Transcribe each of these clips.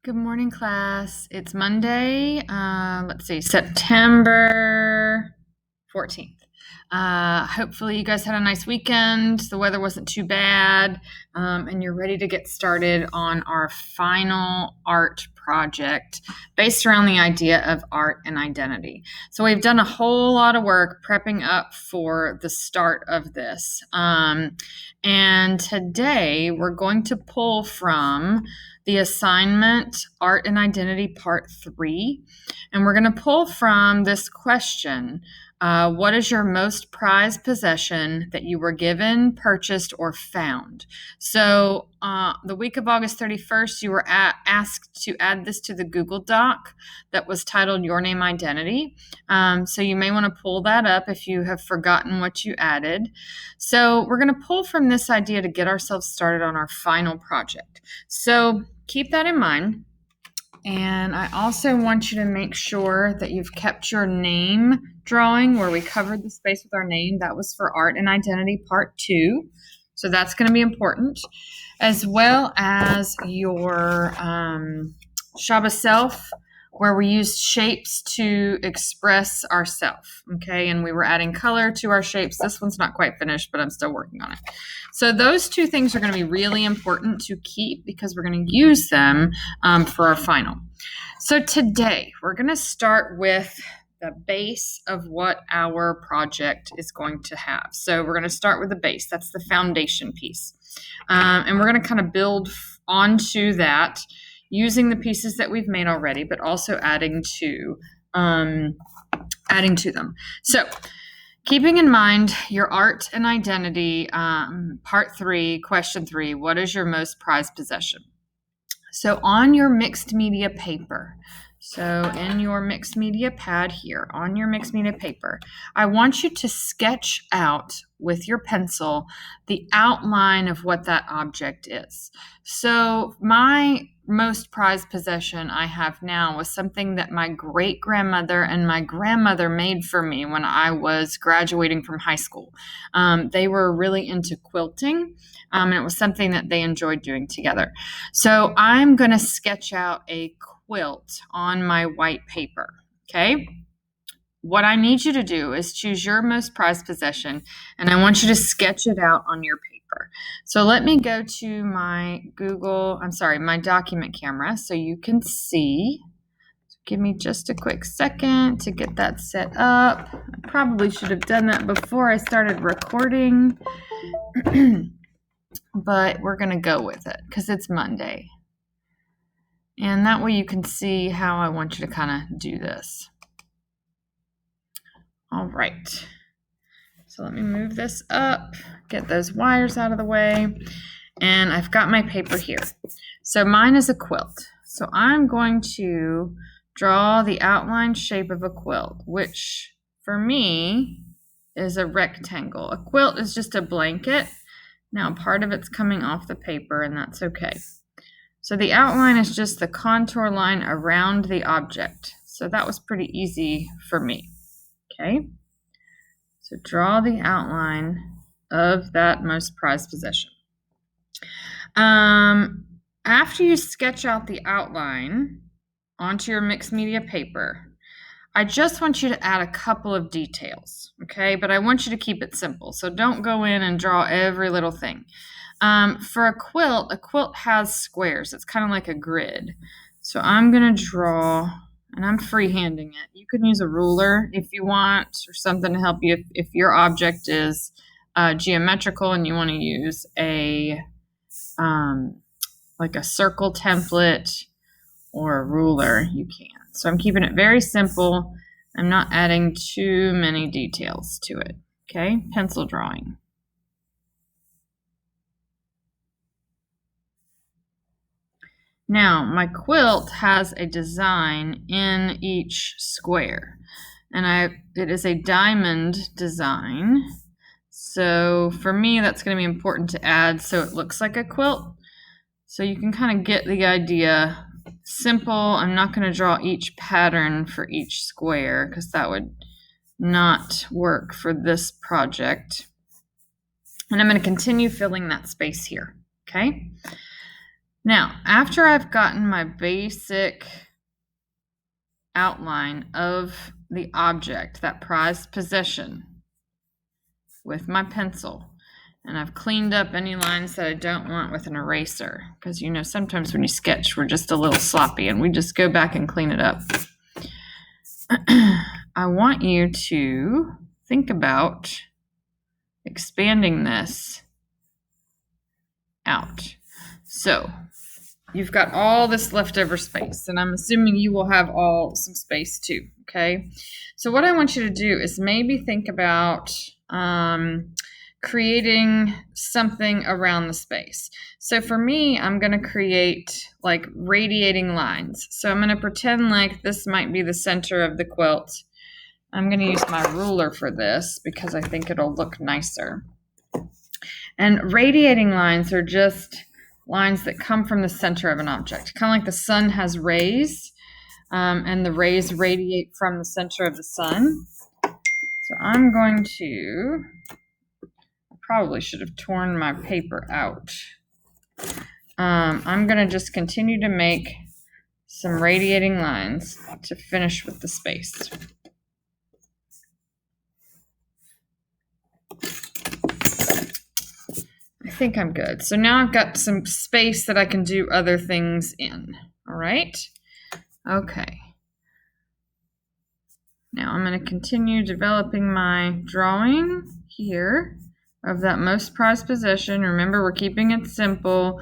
Good morning, class. It's Monday, let's see, September 14th. Hopefully you guys had a nice weekend. The weather wasn't too bad, and you're ready to get started on our final art project based around the idea of art and identity. So we've done a whole lot of work prepping up for the start of this. And today we're going to pull from the assignment Art and Identity Part 3. And we're going to pull from this question. What is your most prized possession that you were given, purchased, or found? So the week of August 31st, you were asked to add this to the Google Doc that was titled Your Name Identity. So you may want to pull that up if you have forgotten what you added. So we're going to pull from this idea to get ourselves started on our final project. So keep that in mind. And I also want you to make sure that you've kept your name drawing where we covered the space with our name. That was for Art and Identity Part 2. So that's going to be important, as well as your Shabbat Self, where we used shapes to express ourself, okay? And we were adding color to our shapes. This one's not quite finished, but I'm still working on it. So those two things are going to be really important to keep because we're going to use them for our final. So today, we're going to start with the base of what our project is going to have. So we're going to start with the base. That's the foundation piece. And we're going to kind of build onto that using the pieces that we've made already, but also adding to them. So keeping in mind your art and identity, part 3, question 3, what is your most prized possession? So on your mixed media paper, so in your mixed media pad here, on your mixed media paper, I want you to sketch out with your pencil the outline of what that object is. So my most prized possession I have now was something that my great-grandmother and my grandmother made for me when I was graduating from high school. They were really into quilting, and it was something that they enjoyed doing together. So I'm going to sketch out a quilt on my white paper, okay? What I need you to do is choose your most prized possession, and I want you to sketch it out on your paper. So let me go to my my document camera so you can see. Give me just a quick second to get that set up. I probably should have done that before I started recording, but we're going to go with it because it's Monday. And that way you can see how I want you to kind of do this. All right. So let me move this up, get those wires out of the way, and I've got my paper here. So mine is a quilt. So I'm going to draw the outline shape of a quilt, which for me is a rectangle. A quilt is just a blanket. Now part of it's coming off the paper, and that's okay. So the outline is just the contour line around the object. So that was pretty easy for me, okay? So draw the outline of that most prized possession. After you sketch out the outline onto your mixed media paper, I just want you to add a couple of details, okay? But I want you to keep it simple. So don't go in and draw every little thing. For a quilt has squares. It's kind of like a grid. So I'm going to draw, and I'm freehanding it. You can use a ruler if you want, or something to help you if your object is geometrical and you want to use a like a circle template or a ruler, you can. So I'm keeping it very simple. I'm not adding too many details to it. Okay, pencil drawing. Now, my quilt has a design in each square, and it is a diamond design. So for me, that's going to be important to add so it looks like a quilt. So you can kind of get the idea. Simple. I'm not going to draw each pattern for each square because that would not work for this project. And I'm going to continue filling that space here, okay? Now, after I've gotten my basic outline of the object, that prized possession, with my pencil, and I've cleaned up any lines that I don't want with an eraser, because you know sometimes when you sketch we're just a little sloppy and we just go back and clean it up. I want you to think about expanding this out. So you've got all this leftover space, and I'm assuming you will have some space too, okay? So what I want you to do is maybe think about creating something around the space. So for me, I'm going to create like radiating lines. So I'm going to pretend like this might be the center of the quilt. I'm going to use my ruler for this because I think it'll look nicer. And radiating lines are just lines that come from the center of an object, kind of like the sun has rays, and the rays radiate from the center of the sun. So I'm going to, I probably should have torn my paper out. I'm going to just continue to make some radiating lines to finish with the space. I think I'm good. So now I've got some space that I can do other things in. All right. Okay. Now I'm going to continue developing my drawing here of that most prized possession. Remember, we're keeping it simple.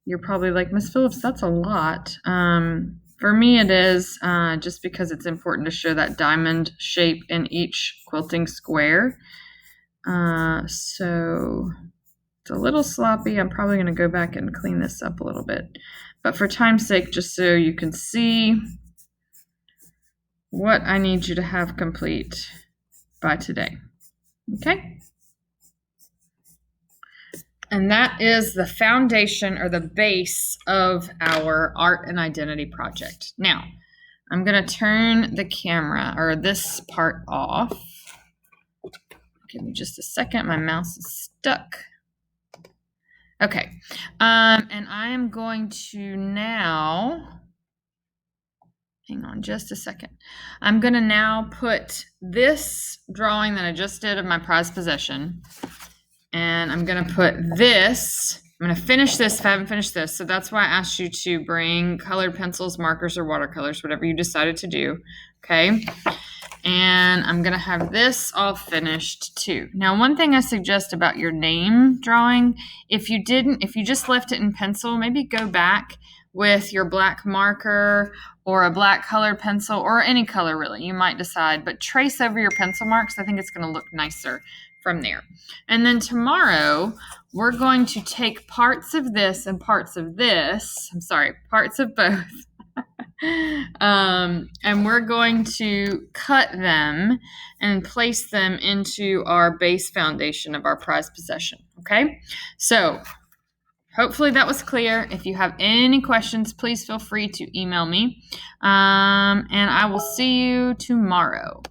You're probably like, Miss Phillips, that's a lot. For me, it is just because it's important to show that diamond shape in each quilting square. So it's a little sloppy. I'm probably going to go back and clean this up a little bit. But for time's sake, just so you can see what I need you to have complete by today. Okay? And that is the foundation or the base of our art and identity project. Now, I'm going to turn the camera or this part off. Give me just a second. My mouse is stuck. Okay. And I am going to now, hang on just a second. I'm going to now put this drawing that I just did of my prized possession, and I'm going to put this, I'm going to finish this if I haven't finished this. So that's why I asked you to bring colored pencils, markers, or watercolors, whatever you decided to do. Okay. And I'm going to have this all finished too. Now, one thing I suggest about your name drawing, if you just left it in pencil, maybe go back with your black marker or a black colored pencil or any color really, you might decide, but trace over your pencil marks. I think it's going to look nicer from there. And then tomorrow, we're going to take parts of this and parts of this, parts of both, and we're going to cut them and place them into our base foundation of our prized possession. Okay, so hopefully that was clear. If you have any questions, please feel free to email me, and I will see you tomorrow.